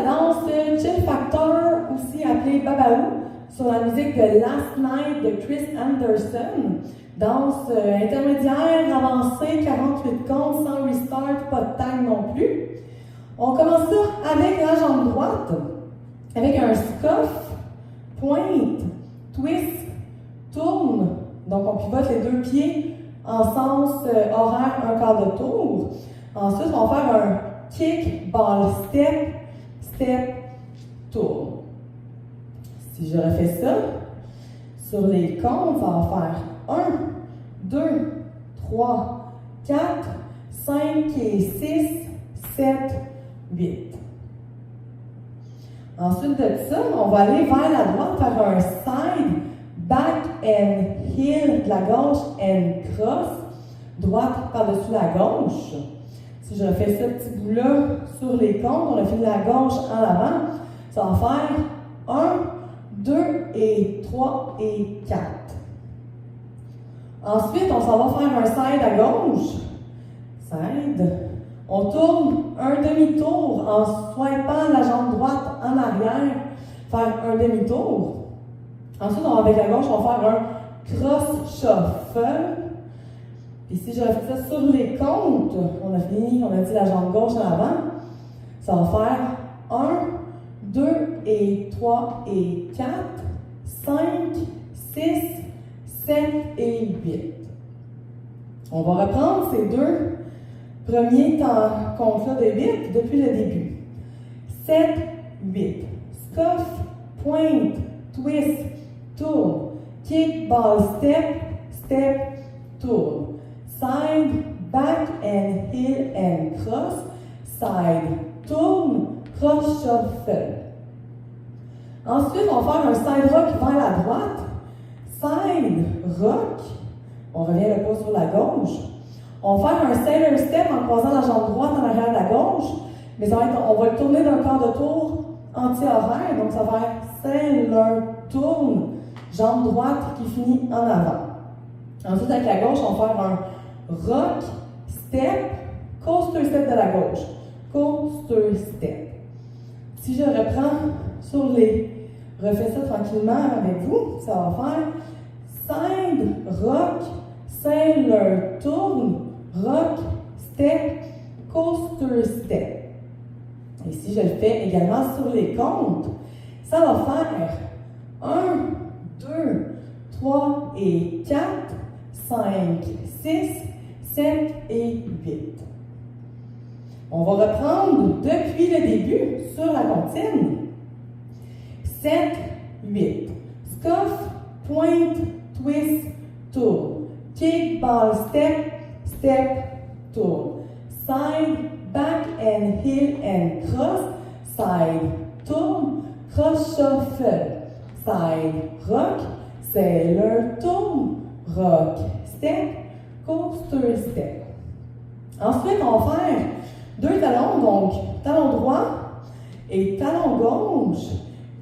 danse Chill Factor, aussi appelée Babaou, sur la musique de Last Night de Chris Anderson. Danse intermédiaire, avancée, 48 comptes, sans restart, pas de time non plus. On commence ça avec la jambe droite, avec un scuff, pointe, twist, tourne. Donc on pivote les deux pieds en sens horaire, un quart de tour. Ensuite, on va faire un kick, ball, step, step, tourne. Si je refais ça, sur les comptes, ça va faire 1, 2, 3, 4, 5 et 6, 7, 8. Ensuite de ça, on va aller vers la droite, faire un side, back and heel de la gauche and cross, droite par-dessus la gauche. Si je refais ce petit bout-là sur les comptes, on a fait de la gauche en avant, ça va faire 1, 2 et 3 et 4. Ensuite, on s'en va faire un side à gauche. Side. On tourne un demi-tour en swipant la jambe droite en arrière, faire un demi-tour. Ensuite, on va avec la gauche, on va faire un cross shuffle. Puis si je refais ça sur les comptes, on a fini, on a dit la jambe gauche en avant. Ça va faire 1, 2 et 3 et 4, 5, 6, 7 et 8. On va reprendre ces deux premiers comptes-là de 8 depuis le début. 7, 8. Scuff, pointe, twist, tourne. Kick, ball, step, step, tourne. Side, back and heel and cross. Side, tourne, cross shuffle. Ensuite, on va faire un side rock vers la droite. Side rock. On revient le pas sur la gauche. On va faire un sailor step en croisant la jambe droite en arrière de la gauche. Mais ça va être, on va le tourner d'un quart de tour anti-horaire. Donc, ça va être sailor tourne, jambe droite qui finit en avant. Ensuite, avec la gauche, on va faire un rock, step, coaster step de la gauche. Coaster step. Si je reprends sur les... refais ça tranquillement avec vous, ça va faire side, rock, sailor, tourne, rock, step, coaster step. Et si je le fais également sur les comptes, ça va faire 1, 2, 3 et 4, 5, 6, 7 et 8. On va reprendre depuis le début sur la comptine. 7, 8. Scuff, pointe, twist, tourne. Kick, ball, step, step, tourne. Side, back and heel and cross. Side, tourne, cross shuffle. Side, rock, sailor, tourne, rock, step, coaster step. Ensuite, on va faire deux talons, donc talon droit et talon gauche.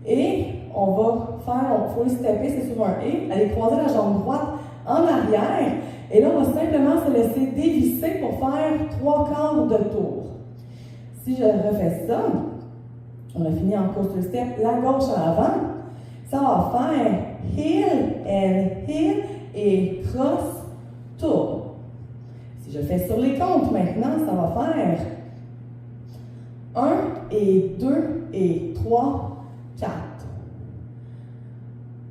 Et on va faire, il faut les stepper, c'est sur un et, aller croiser la jambe droite en arrière. Et là, on va simplement se laisser dévisser pour faire 3 quarts de tour. Si je refais ça, on a fini en coaster step, la gauche en avant. Ça va faire heel and heel et cross tour. Si je fais sur les comptes maintenant, ça va faire 1 et 2 et 3, 4.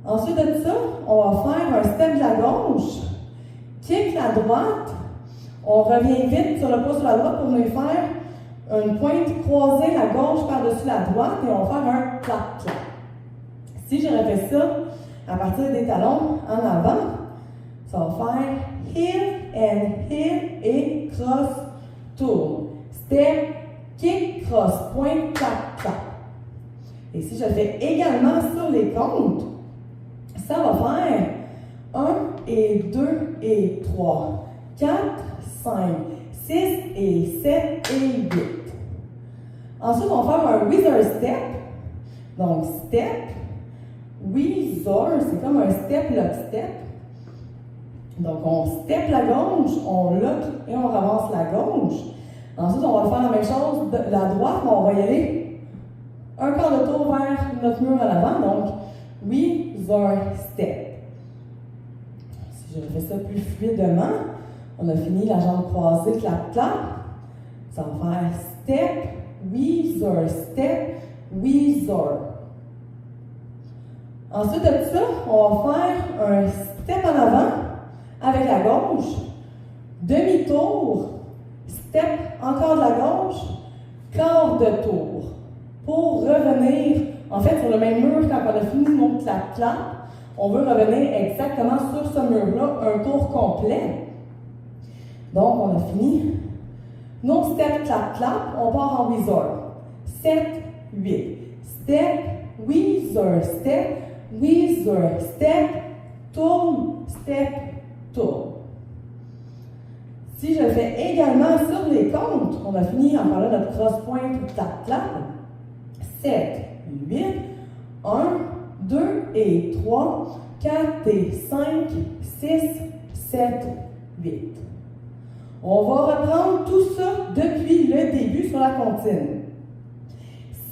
Ensuite de ça, on va faire un step de la gauche, kick la droite, on revient vite sur le pas sur la droite pour venir faire une pointe croisée, la gauche par-dessus la droite, et on va faire un clap-clap. Si je refais ça à partir des talons en avant, ça va faire heel and heel et cross tour. Step, kick, cross, pointe, clap, clap. Et si je le fais également sur les comptes, ça va faire 1 et 2 et 3, 4, 5, 6 et 7 et 8. Ensuite, on va faire un whizzer step. Donc, step, whizzer, c'est comme un step, lock, step. Donc, on step la gauche, on lock et on ramasse la gauche. Ensuite, on va faire la même chose de la droite, mais on va y aller notre mur en avant, donc whizzer step. Si je fais ça plus fluidement, on a fini la jambe croisée, clap, clap. Ça va faire step, whizzer, step, whizzer. Ensuite de ça, on va faire un step en avant avec la gauche, demi-tour, step encore de la gauche, quart de tour. Pour revenir, en fait, sur le même mur, quand on a fini notre clap-clap, on veut revenir exactement sur ce mur-là, un tour complet. Donc, on a fini. Nos step, clap-clap, on part en whizzer. 7, 8. Step, whizzer, step, tourne, step, tourne. Si je fais également sur les comptes, on a fini en parlant de notre cross-point clap-clap. 7, 8, 1, 2 et 3, 4 et 5, 6, 7, 8. On va reprendre tout ça depuis le début sur la comptine.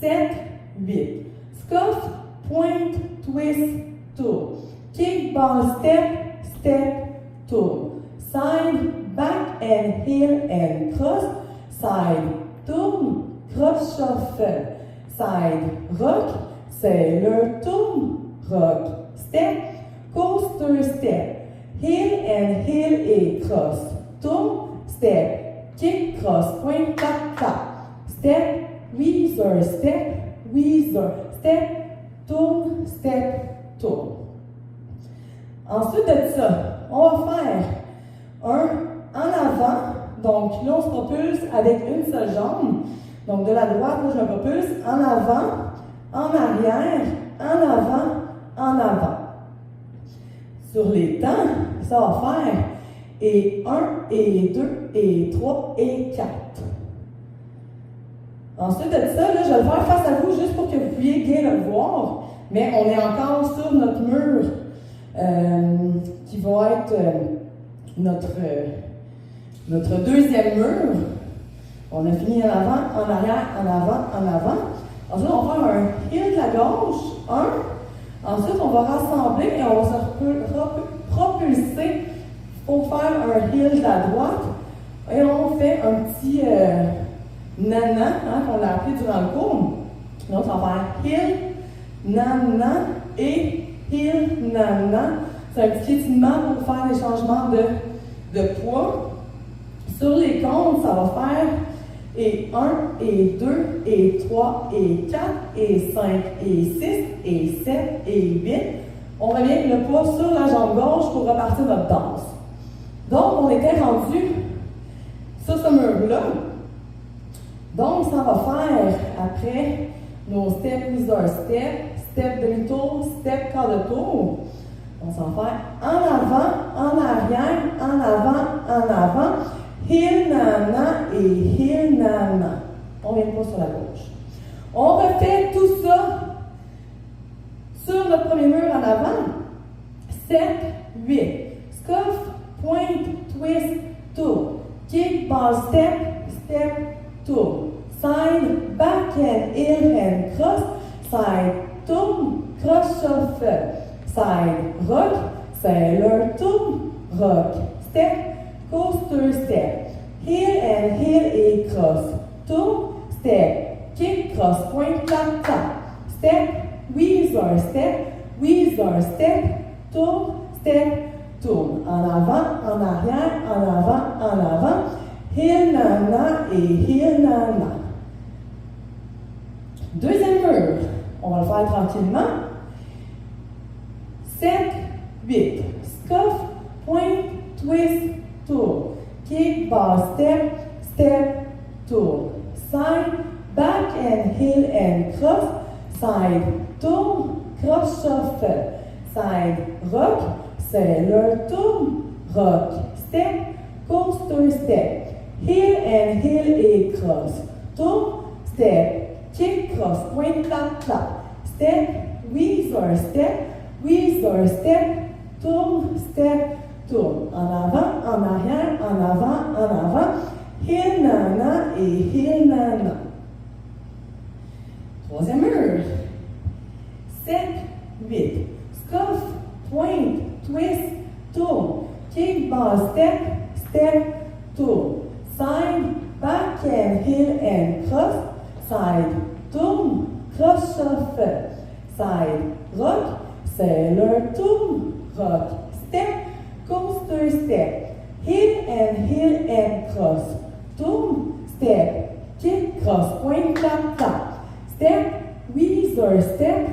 7, 8. Scuff, point, twist, tour. Kick, ball, step, tour. Side, back and heel and cross. Side, tourne, cross, shuffle. Side, rock, sailor, tourne, rock, step, coaster, step. Heel and heel et cross. Tourne, step, kick, cross, point, clap, clap. Step, whizzer, step, tourne, step, tourne. Ensuite de ça, on va faire un en avant. Donc là, on se propulse avec une seule jambe. Donc de la droite, là, je me propulse en avant, en arrière, en avant, en avant. Sur les temps, ça va faire et 1, et 2, et 3, et 4. Ensuite de ça, là, je vais le faire face à vous juste pour que vous puissiez bien le voir. Mais on est encore sur notre mur qui va être notre deuxième mur. On a fini en avant, en arrière, en avant, en avant. Ensuite, on va faire un heel de la gauche, 1. Ensuite, on va rassembler et on va se propulser pour faire un heel de la droite. Et on fait un petit nana, qu'on a appelé durant le cours. Donc, on va faire heel, nana et heel, nana. C'est un petit étirement pour faire des changements de poids. Sur les comptes, ça va faire et 1, et 2, et 3, et 4, et 5, et 6, et 7, et 8. On revient le poids sur la jambe gauche pour repartir notre danse. Donc, on était rendu sur ce mur-là. Donc, ça va faire, après, nos step, whizzer, step demi-tour, step quart de tour. On s'en va faire en avant, en arrière, en avant, heel, nana et heel, nana. On vient pas sur la gauche. On refait tout ça sur notre premier mur en avant. 7, 8. Scuff, point, twist, tour. Kick, ball, step, tour. Side, back and heel and cross. Side, tourne, cross, shuffle. Side, rock, sailor, tourne, rock, step, coaster, step. Heel and heel et cross. Tourne, step, kick, cross, point, clap, clap. Step, whizzer, step, tourne, step, tourne. En avant, en arrière, en avant. Heel, nana et heel, nana. Deuxième mur. On va le faire tranquillement. 7, 8. Scuff, point, twist, tour. Kick, ball, step, tour. Side, back and heel and cross. Side, tourne, cross, shuffle. Side, rock, sailor, tourne, rock, step, coaster, step. Heel and heel et cross. Tourne, step, kick, cross, point, clap, clap. Step, whizzer, step, tourne, step, tourne. En avant, en arrière, en avant. Heel, nana et heel, nana. Troisième mur. 7, 8. Scuff, pointe, twist, tourne. Kick, ball, step, step, tourne. Side, back and heel and cross. Side, tourne, cross shuffle. Side, rock, sailor, tourne, rock, step, coaster, step. Heel and cross. Tourne, step, kick, cross, point, tap, tap. Step, whizzer, step,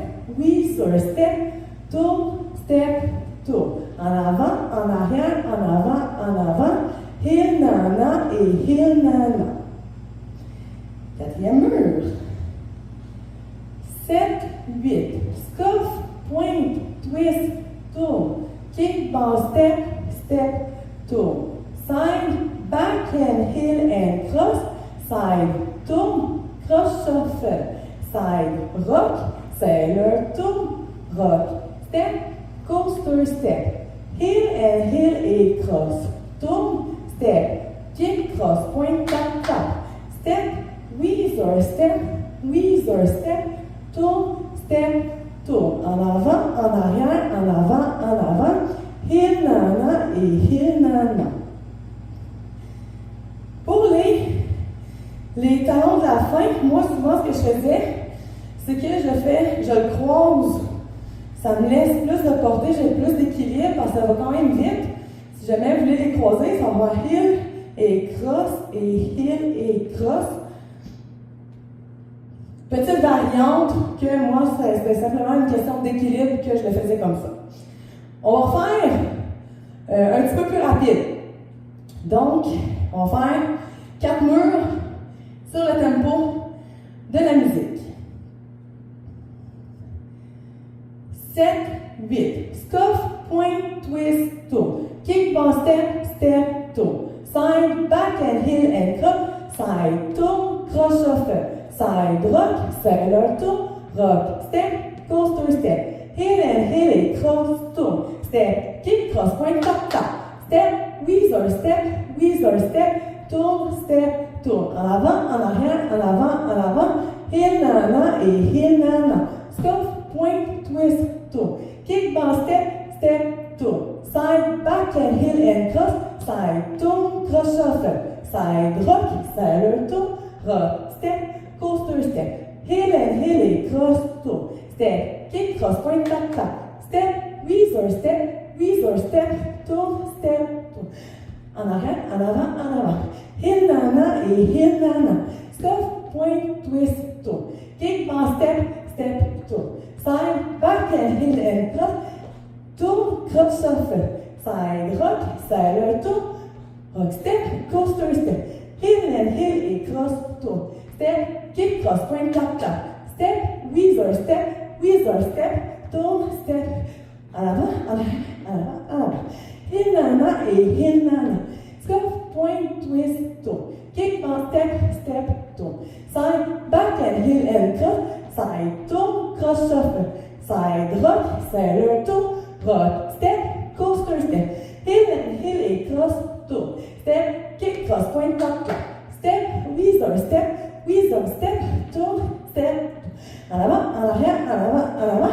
tourne, step, tourne. En avant, en arrière, en avant. Heel, nana et heel, nana. Quatrième mur. 7, 8. Scuff, pointe, twist, tourne. Kick, ball, step, step, tourne. Side, back and heel and cross. Side, tourne, cross shuffle. Side, rock, sailor, tourne, rock, step, coaster, step. Heel et cross. Tourne, step, kick, cross, point, tap, tap. Step, whizzer, step, tourne, step, tourne. En avant, en arrière, en avant. Heel, nana et heel, nana. Pour les talons de la fin, moi souvent ce que je faisais, c'est que je le croise. Ça me laisse plus de portée, j'ai plus d'équilibre parce que ça va quand même vite. Si jamais vous voulez les croiser, ça va heel et cross et heel et cross. Petite variante que moi, c'était simplement une question d'équilibre que je le faisais comme ça. On va faire un petit peu plus rapide. Donc, on va faire 4 murs sur le tempo de la musique. 7, 8. Scuff, point, twist, tourne. Kick, ball, step, tourne. Side, back and heel and cross. Side, tourne, cross shuffle. Side, rock, sailor, tourne, rock, step, coaster, step. Heel et cross, tourne. Step, kick, cross, point, tap, tap. Step, whizzer, step, tourne, step, tourne. En avant, en arrière, en avant. Heel, nana et heel, nana. Scuff, point, twist, tourne. Kick, ball, step, tourne. Side, back and heel and cross. Side, tourne, cross shuffle. Side, rock, sailor, tourne, rock, step, coaster, step. Heel et cross, tourne. Step, kick, cross, point, tap, tap. Step, whizzer, step, tourne, step, tourne. En arrière, en avant. Heel, nana et heel, nana. Scuff, point, twist, tourne. Kick, ball, step, tourne. Side, back and heel and cross. Tourne, cross shuffle. Side, rock, sailor, tourne. Rock, step, coaster, step. Heel et cross, tourne. Step, kick, cross, point, tap, tap. Step, whizzer, step, tourne, step. En avant. Heel, nana et heel, nana. Scuff, point, twist, tourne. Kick, ball, step, tourne. Side, back and heel and cross. Side, tourne, cross shuffle. Side, rock, sailor, tourne. Rock, step, coaster, step. Heel et cross, tourne. Step, kick, cross, point, tap, tap. Step, whizzer, step, tourne, step. En avant, en arrière, en avant.